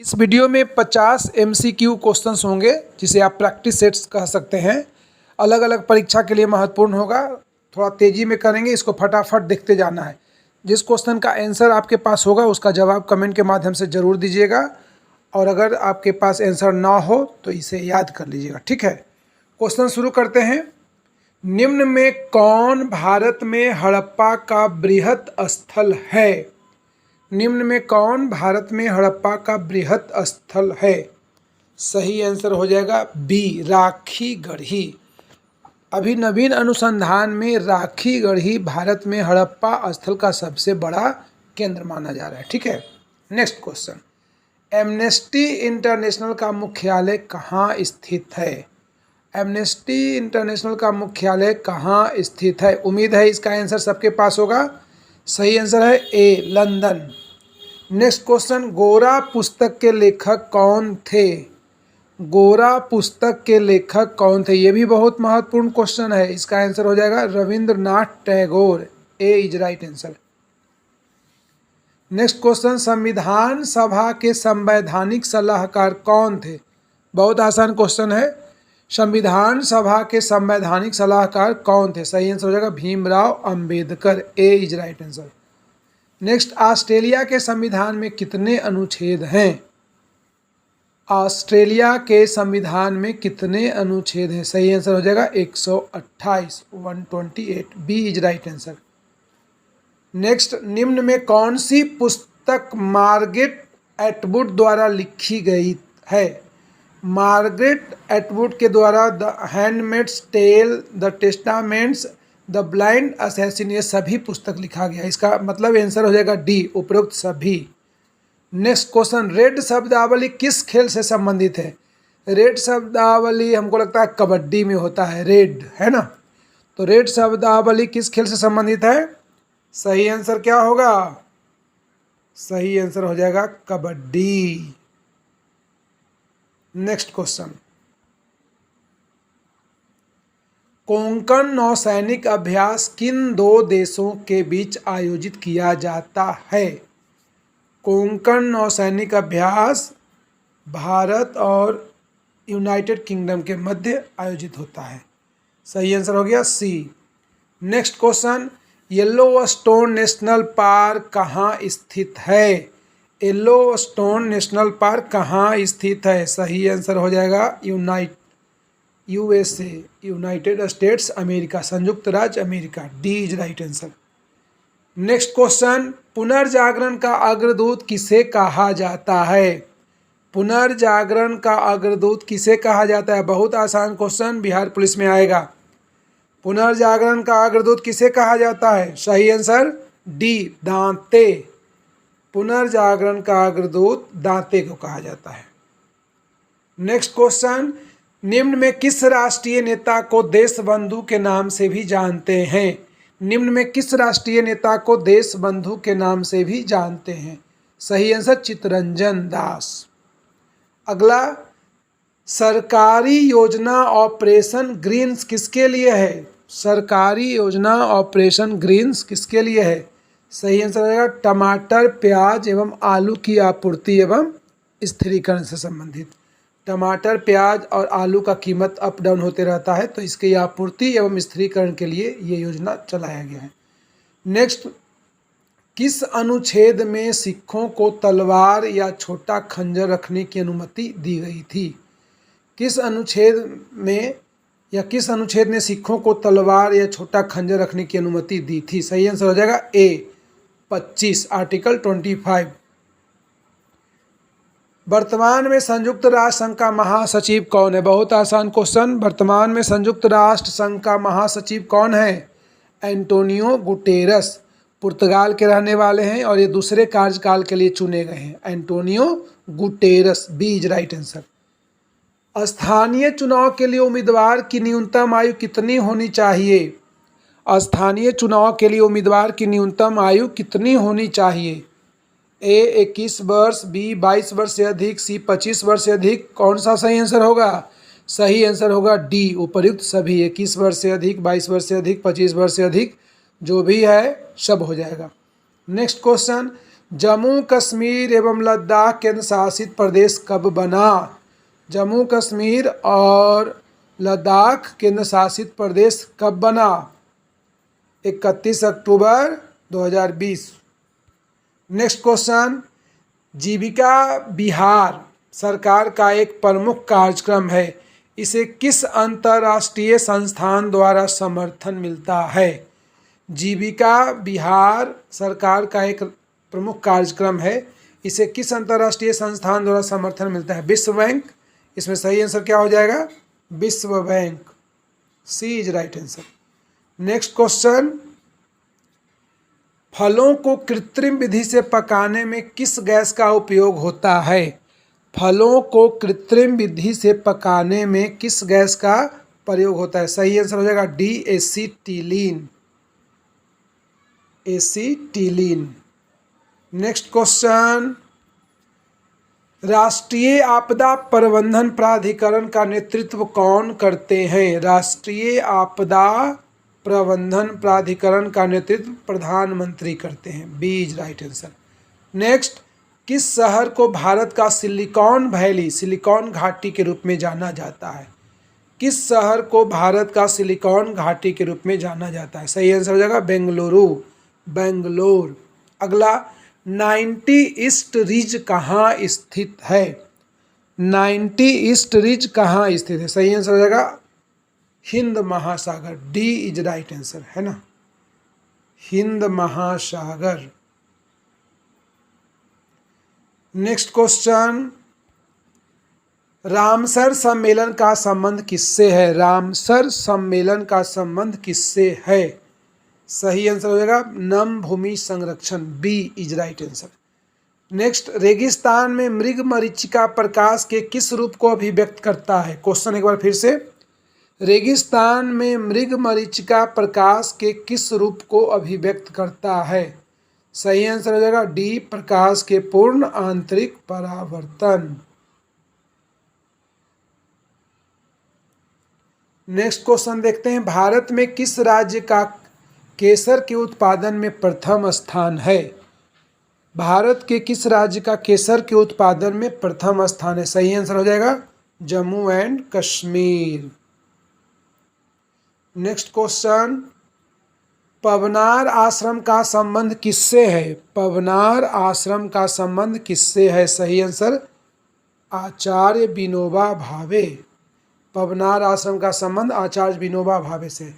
इस वीडियो में 50 MCQ questions होंगे जिसे आप प्रैक्टिस सेट्स कह सकते हैं। अलग अलग परीक्षा के लिए महत्वपूर्ण होगा। थोड़ा तेज़ी में करेंगे, इसको फटाफट देखते जाना है। जिस क्वेश्चन का आंसर आपके पास होगा उसका जवाब कमेंट के माध्यम से ज़रूर दीजिएगा, और अगर आपके पास आंसर ना हो तो इसे याद कर लीजिएगा, ठीक है। क्वेश्चन शुरू करते हैं। निम्न में कौन भारत में हड़प्पा का बृहत स्थल है? निम्न में कौन भारत में हड़प्पा का बृहत स्थल है? सही आंसर हो जाएगा बी, राखी गढ़ी। अभी नवीन अनुसंधान में राखी गढ़ी भारत में हड़प्पा स्थल का सबसे बड़ा केंद्र माना जा रहा है, ठीक है। नेक्स्ट क्वेश्चन, एमनेस्टी इंटरनेशनल का मुख्यालय कहाँ स्थित है? एमनेस्टी इंटरनेशनल का मुख्यालय कहाँ स्थित है? उम्मीद है इसका आंसर सबके पास होगा। सही आंसर है ए, लंदन। नेक्स्ट क्वेश्चन, गोरा पुस्तक के लेखक कौन थे? गोरा पुस्तक के लेखक कौन थे? ये भी बहुत महत्वपूर्ण क्वेश्चन है। इसका आंसर हो जाएगा Rabindranath Tagore. A is right answer. Next question, संविधान सभा के संवैधानिक सलाहकार कौन थे? बहुत आसान क्वेश्चन है। संविधान सभा के संवैधानिक सलाहकार कौन थे? सही आंसर हो जाएगा Bhimrao Ambedkar. A is right answer. Next, Australia के संविधान में कितने अनुच्छेद हैं? ऑस्ट्रेलिया के संविधान में कितने अनुच्छेद हैं? सही आंसर हो जाएगा 128, 128। B is right answer. Next, निम्न में कौन सी पुस्तक मार्गरेट एटवुड द्वारा लिखी गई है? मार्गरेट एटवुड के द्वारा the handmaid's tale, the testaments, the blind assassin, ये सभी पुस्तक लिखा गया। इसका मतलब आंसर हो जाएगा डी, उपरोक्त सभी। नेक्स्ट क्वेश्चन, रेड शब्दावली किस खेल से संबंधित है? रेड शब्दावली हमको लगता है कबड्डी में होता है, रेड है ना। तो रेड शब्दावली किस खेल से संबंधित है? सही आंसर क्या होगा? सही आंसर हो जाएगा कबड्डी। नेक्स्ट क्वेश्चन, कोंकण नौसैनिक अभ्यास किन दो देशों के बीच आयोजित किया जाता है? कोंकण नौसैनिक अभ्यास भारत और यूनाइटेड किंगडम के मध्य आयोजित होता है। सही आंसर हो गया C. Next question, Yellowstone national park कहाँ स्थित है? येलोस्टोन नेशनल पार्क कहाँ स्थित है? सही आंसर हो जाएगा USA, यूनाइटेड स्टेट्स अमेरिका, संयुक्त राज्य America. D is right answer. Next question, पुनर्जागरण का अग्रदूत किसे कहा जाता है? पुनर्जागरण का अग्रदूत किसे कहा जाता है? बहुत आसान क्वेश्चन, बिहार पुलिस में आएगा। पुनर्जागरण का अग्रदूत किसे कहा जाता है? सही आंसर डी, दांते। पुनर्जागरण का अग्रदूत दांते को कहा जाता है। नेक्स्ट क्वेश्चन, निम्न में किस राष्ट्रीय नेता को देशबंधु के नाम से भी जानते हैं? निम्न में किस राष्ट्रीय नेता को देशबंधु के नाम से भी जानते हैं? सही आंसर चित्तरंजन दास। अगला, सरकारी योजना ऑपरेशन ग्रीन्स किसके लिए है? सरकारी योजना ऑपरेशन ग्रीन्स किसके लिए है? सही आंसर रहेगा टमाटर, प्याज एवं आलू की आपूर्ति एवं स्थिरीकरण से संबंधित। टमाटर, प्याज और आलू का कीमत अप डाउन होते रहता है, तो इसकी आपूर्ति एवं स्थिरीकरण के लिए ये योजना चलाया गया है। नेक्स्ट, किस अनुच्छेद में सिखों को तलवार या छोटा खंजर रखने की अनुमति दी गई थी? किस अनुच्छेद में या किस अनुच्छेद ने सिखों को तलवार या छोटा खंजर रखने की अनुमति दी थी? सही आंसर हो जाएगा ए, 25, आर्टिकल 25। वर्तमान में संयुक्त राष्ट्र संघ का महासचिव कौन है? बहुत आसान क्वेश्चन। वर्तमान में संयुक्त राष्ट्र संघ का महासचिव कौन है? Antonio Guterres. पुर्तगाल के रहने वाले हैं और ये दूसरे कार्यकाल के लिए चुने गए हैं। Antonio Guterres. B is right answer. स्थानीय चुनाव के लिए उम्मीदवार की न्यूनतम आयु कितनी होनी चाहिए? स्थानीय चुनाव के लिए उम्मीदवार की न्यूनतम आयु कितनी होनी चाहिए? ए 21 वर्ष, बी 22 वर्ष से अधिक, सी 25 वर्ष से अधिक। कौन सा सही आंसर होगा? सही आंसर होगा डी, उपर्युक्त सभी। 21 वर्ष से अधिक, 22 वर्ष से अधिक, 25 वर्ष से अधिक, जो भी है सब हो जाएगा। नेक्स्ट क्वेश्चन, जम्मू कश्मीर एवं लद्दाख केंद्र शासित प्रदेश कब बना? जम्मू कश्मीर और लद्दाख केंद्र शासित प्रदेश कब बना? 31 अक्टूबर 2020। नेक्स्ट क्वेश्चन, जीविका बिहार सरकार का एक प्रमुख कार्यक्रम है, इसे किस अंतर्राष्ट्रीय संस्थान द्वारा समर्थन मिलता है? जीविका बिहार सरकार का एक प्रमुख कार्यक्रम है, इसे किस अंतर्राष्ट्रीय संस्थान द्वारा समर्थन मिलता है? विश्व बैंक। इसमें सही आंसर क्या हो जाएगा? विश्व bank. C is right answer. Next question, फलों को कृत्रिम विधि से पकाने में किस गैस का उपयोग होता है? फलों को कृत्रिम विधि से पकाने में किस गैस का प्रयोग होता है? सही आंसर हो जाएगा D, acetylene. Acetylene. Next question, राष्ट्रीय आपदा प्रबंधन प्राधिकरण का नेतृत्व कौन करते हैं? राष्ट्रीय आपदा प्रबंधन प्राधिकरण का नेतृत्व प्रधानमंत्री करते हैं। B is right answer. Next, किस शहर को भारत का सिलिकॉन वैली, सिलिकॉन घाटी के रूप में जाना जाता है? किस शहर को भारत का सिलिकॉन घाटी के रूप में जाना जाता है? सही आंसर हो जाएगा बेंगलुरु, बेंगलोर। अगला, 90 ईस्ट रिज कहाँ स्थित है? 90 ईस्ट रिज कहाँ स्थित है? सही आंसर हो जाएगा हिंद महासागर। डी इज राइट आंसर, है ना, हिंद महासागर। नेक्स्ट क्वेश्चन, रामसर सम्मेलन का संबंध किससे है? रामसर सम्मेलन का संबंध किससे है? सही आंसर हो जाएगा नम भूमि संरक्षण। B is right answer. Next, रेगिस्तान में मृग मरीचिका प्रकाश के किस रूप को अभिव्यक्त करता है? क्वेश्चन एक बार फिर से, रेगिस्तान में मृग मरीचिका प्रकाश के किस रूप को अभिव्यक्त करता है? सही आंसर हो जाएगा डी, प्रकाश के पूर्ण आंतरिक परावर्तन। नेक्स्ट क्वेश्चन देखते हैं, भारत में किस राज्य का केसर के उत्पादन में प्रथम स्थान है? भारत के किस राज्य का केसर के उत्पादन में प्रथम स्थान है? सही आंसर हो जाएगा Jammu and Kashmir. Next question, Paunar Ashram का संबंध किससे है? पवनार आश्रम का संबंध किससे है? सही आंसर आचार्य विनोबा भावे। पवनार आश्रम का संबंध आचार्य विनोबा भावे से।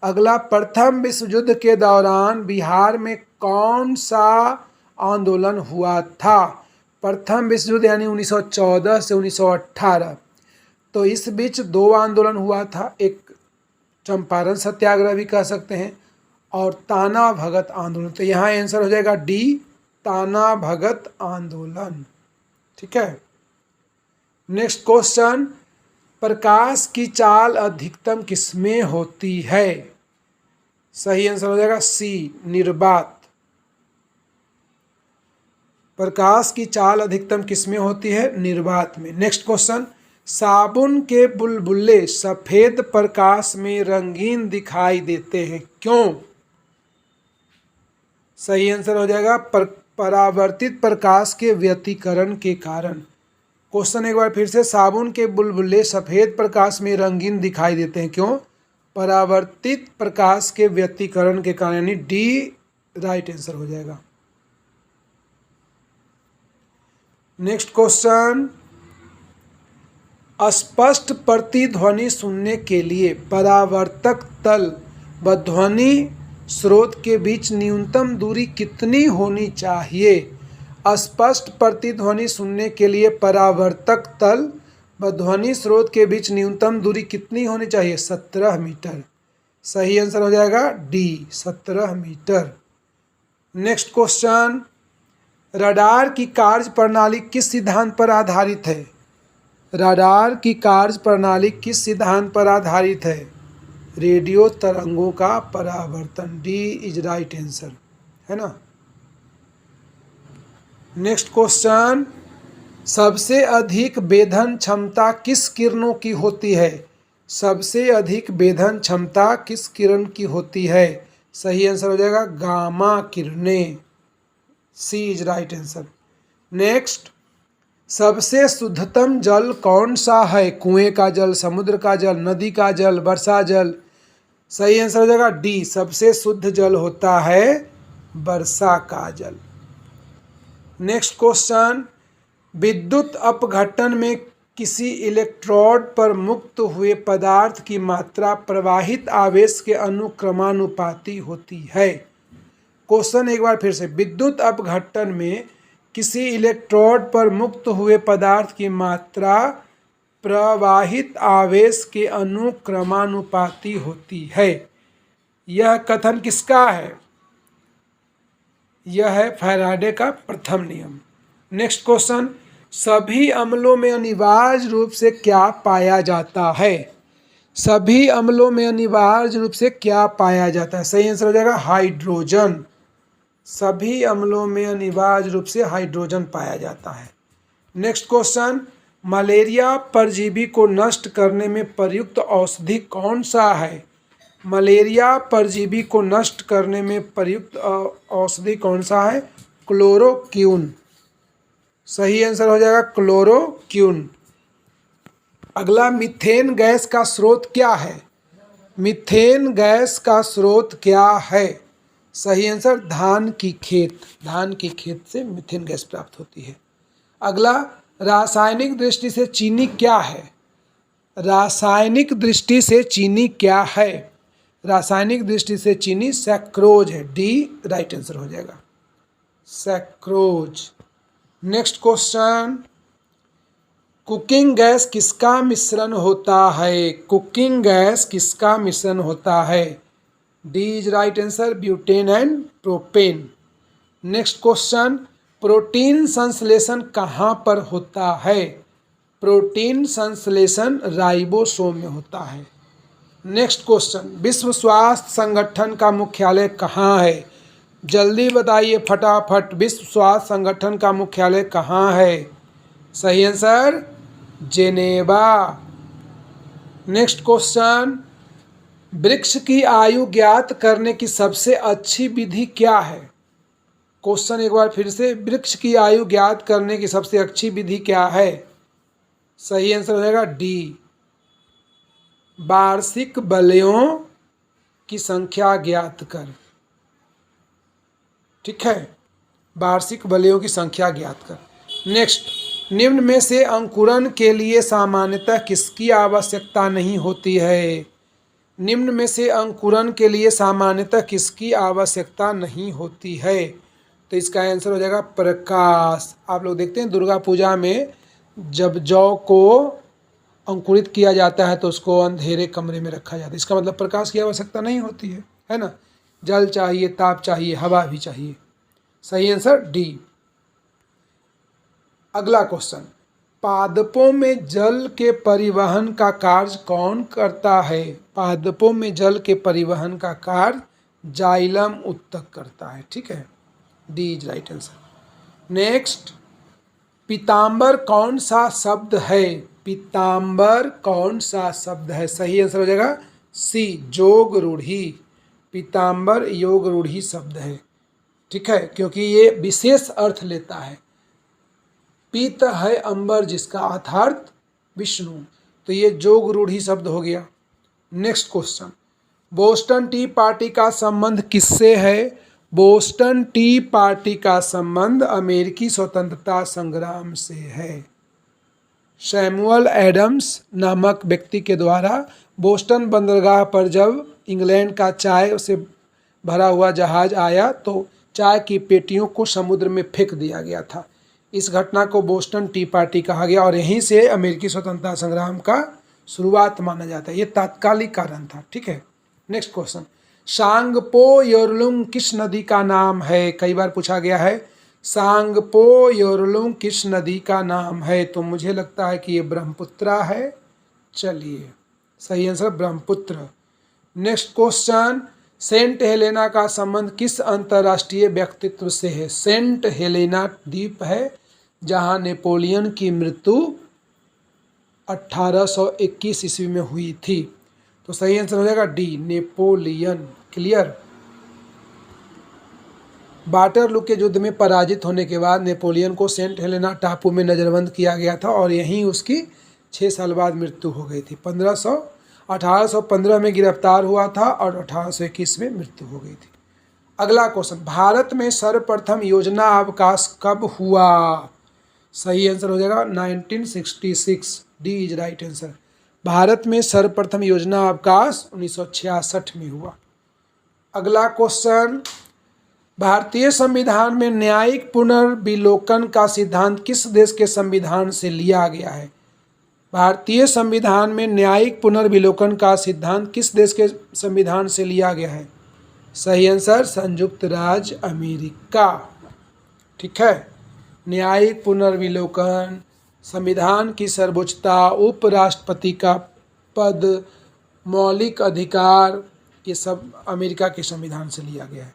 अगला, प्रथम विश्व युद्ध के दौरान बिहार में कौन सा आंदोलन हुआ था? प्रथम विश्व युद्ध यानी 1914 से 1918। तो इस बीच दो आंदोलन हुआ था, एक चंपारण सत्याग्रह भी कह सकते हैं और ताना भगत आंदोलन। तो यहाँ आंसर हो जाएगा डी, ताना भगत आंदोलन। ठीक है। नेक्स्ट क्वेश्चन, प्रकाश की चाल अधिकतम किसमें होती है? सही आंसर हो जाएगा सी, निर्वात। प्रकाश की चाल अधिकतम किसमें होती है? निर्वात में। नेक्स्ट क्वेश्चन, साबुन के बुलबुले सफेद प्रकाश में रंगीन दिखाई देते हैं, क्यों? सही आंसर हो जाएगा परावर्तित प्रकाश के व्यतिकरण के कारण। क्वेश्चन एक बार फिर से, साबुन के बुलबुले सफेद प्रकाश में रंगीन दिखाई देते हैं, क्यों? परावर्तित प्रकाश के व्यतिकरण के कारण, यानी डी राइट आंसर हो जाएगा। नेक्स्ट क्वेश्चन, स्पष्ट प्रतिध्वनि सुनने के लिए परावर्तक तल व ध्वनि स्रोत के बीच न्यूनतम दूरी कितनी होनी चाहिए? स्पष्ट प्रतिध्वनि सुनने के लिए परावर्तक तल व ध्वनि स्रोत के बीच न्यूनतम दूरी कितनी होनी चाहिए? 17 मीटर। सही आंसर हो जाएगा D, 17 metre. Next question, radar की कार्य प्रणाली किस सिद्धांत पर आधारित है? रडार की कार्य प्रणाली किस सिद्धांत पर आधारित है? रेडियो तरंगों का परावर्तन। डी इज राइट आंसर, है ना। नेक्स्ट क्वेश्चन, सबसे अधिक वेधन क्षमता किस किरणों की होती है? सबसे अधिक वेधन क्षमता किस किरण की होती है? सही आंसर हो जाएगा गामा किरणें। सी इज राइट आंसर। नेक्स्ट, सबसे शुद्धतम जल कौन सा है? कुएं का जल, समुद्र का जल, नदी का जल, वर्षा जल। सही आंसर हो जाएगा डी, सबसे शुद्ध जल होता है वर्षा का जल। नेक्स्ट क्वेश्चन, विद्युत अपघटन में किसी इलेक्ट्रोड पर मुक्त हुए पदार्थ की मात्रा प्रवाहित आवेश के अनुक्रमानुपाती होती है। क्वेश्चन एक बार फिर से, विद्युत अपघटन में किसी इलेक्ट्रोड पर मुक्त हुए पदार्थ की मात्रा प्रवाहित आवेश के अनुक्रमानुपाती होती है। यह कथन किसका है? यह है फैराडे का प्रथम नियम। नेक्स्ट क्वेश्चन, सभी अम्लों में अनिवार्य रूप से क्या पाया जाता है? सभी अम्लों में अनिवार्य रूप से क्या पाया जाता है? सही आंसर हो जाएगा हाइड्रोजन। सभी अम्लों में अनिवार्य रूप से हाइड्रोजन पाया जाता है। नेक्स्ट क्वेश्चन, मलेरिया परजीवी को नष्ट करने में प्रयुक्त औषधि कौन सा है? मलेरिया परजीवी को नष्ट करने में प्रयुक्त औषधि कौन सा है? क्लोरोक्विन। सही आंसर हो जाएगा क्लोरोक्विन। अगला, मीथेन गैस का स्रोत क्या है? मीथेन गैस का स्रोत क्या है? सही आंसर धान की खेत। धान की खेत से मीथेन गैस प्राप्त होती है। अगला, रासायनिक दृष्टि से चीनी क्या है? रासायनिक दृष्टि से चीनी क्या है? रासायनिक दृष्टि से चीनी सैक्रोज है। डी राइट आंसर हो जाएगा, sucrose. Next question, cooking gas किसका मिश्रण होता है? कुकिंग गैस किसका मिश्रण होता है? D is right answer, butane and propane. Next question, protein संश्लेषण कहाँ पर होता है? प्रोटीन संश्लेषण राइबोसोम में होता है। नेक्स्ट क्वेश्चन, विश्व स्वास्थ्य संगठन का मुख्यालय कहाँ है? जल्दी बताइए फटाफट, विश्व स्वास्थ्य संगठन का मुख्यालय कहाँ है? सही आंसर जेनेवा। नेक्स्ट क्वेश्चन, वृक्ष की आयु ज्ञात करने की सबसे अच्छी विधि क्या है? क्वेश्चन एक बार फिर से, वृक्ष की आयु ज्ञात करने की सबसे अच्छी विधि क्या है? सही आंसर हो जाएगा डी, वार्षिक बलयों की संख्या ज्ञात कर। ठीक है, वार्षिक बलयों की संख्या ज्ञात कर। नेक्स्ट, निम्न में से अंकुरण के लिए सामान्यतः किसकी आवश्यकता नहीं होती है? निम्न में से अंकुरण के लिए सामान्यतः किसकी आवश्यकता नहीं होती है? तो इसका आंसर हो जाएगा प्रकाश। आप लोग देखते हैं दुर्गा पूजा में जब जौ को अंकुरित किया जाता है तो उसको अंधेरे कमरे में रखा जाता है, इसका मतलब प्रकाश की आवश्यकता नहीं होती है ना। जल चाहिए, ताप चाहिए, हवा भी चाहिए। सही आंसर डी। अगला क्वेश्चन, पादपों में जल के परिवहन का कार्य कौन करता है? पादपों में जल के परिवहन का कार्य जाइलम उत्तक करता है। ठीक है, D is right answer. Next, पीताम्बर कौन सा शब्द है? पीताम्बर कौन सा शब्द है? सही आंसर हो जाएगा सी, जोग रूढ़ी। पीताम्बर योग रूढ़ी शब्द है। ठीक है, क्योंकि ये विशेष अर्थ लेता है। पीत है अंबर जिसका अर्थार्थ विष्णु, तो ये जोग रूढ़ी शब्द हो गया। Next question, Boston T party का संबंध किससे है? बोस्टन टी पार्टी का संबंध अमेरिकी स्वतंत्रता संग्राम से है। सैमुअल एडम्स नामक व्यक्ति के द्वारा बोस्टन बंदरगाह पर जब इंग्लैंड का चाय से भरा हुआ जहाज आया तो चाय की पेटियों को समुद्र में फेंक दिया गया था। इस घटना को बोस्टन टी पार्टी कहा गया और यहीं से अमेरिकी स्वतंत्रता संग्राम का शुरुआत माना जाता है। ये तात्कालिक कारण था। ठीक है, नेक्स्ट क्वेश्चन, सांगपो योरलुंग किस नदी का नाम है? कई बार पूछा गया है। सांगपो योरलुंग किस नदी का नाम है? तो मुझे लगता है कि ये ब्रह्मपुत्रा है। चलिए, सही answer Brahmaputra. Next question, Saint Helena का संबंध किस अंतर्राष्ट्रीय व्यक्तित्व से है? सेंट हेलेना द्वीप है जहां नेपोलियन की मृत्यु 1821 ईस्वी में हुई थी। तो सही आंसर हो जाएगा डी, नेपोलियन। क्लियर। वाटरलू के युद्ध में पराजित होने के बाद नेपोलियन को सेंट हेलेना टापू में नज़रबंद किया गया था और यहीं उसकी 6 साल बाद मृत्यु हो गई थी। 1815 में गिरफ्तार हुआ था और 1821 में मृत्यु हो गई थी। अगला क्वेश्चन, भारत में सर्वप्रथम योजना अवकाश कब हुआ? सही आंसर हो जाएगा 1966, D is right answer. Bharat में सर्वप्रथम योजना अवकाश 1966 में हुआ। अगला क्वेश्चन, भारतीय संविधान में न्यायिक पुनर्विलोकन का सिद्धांत किस देश के संविधान से लिया गया है? भारतीय संविधान में न्यायिक पुनर्विलोकन का सिद्धांत किस देश के संविधान से लिया गया है? सही आंसर संयुक्त राज्य अमेरिका। ठीक है, न्यायिक पुनर्विलोकन, संविधान की सर्वोच्चता, उपराष्ट्रपति का पद, मौलिक अधिकार, ये सब अमेरिका के संविधान से लिया गया है।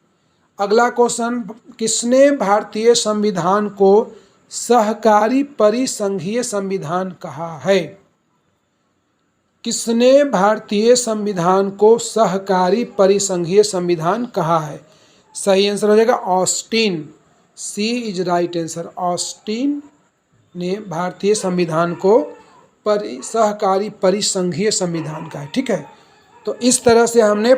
अगला क्वेश्चन, किसने भारतीय संविधान को सहकारी परिसंघीय संविधान कहा है? किसने भारतीय संविधान को सहकारी परिसंघीय संविधान कहा है? सही आंसर हो जाएगा Austin, C is right answer. Austin ने भारतीय संविधान को सहकारी परिसंघीय संविधान कहा है। ठीक है, तो इस तरह से हमने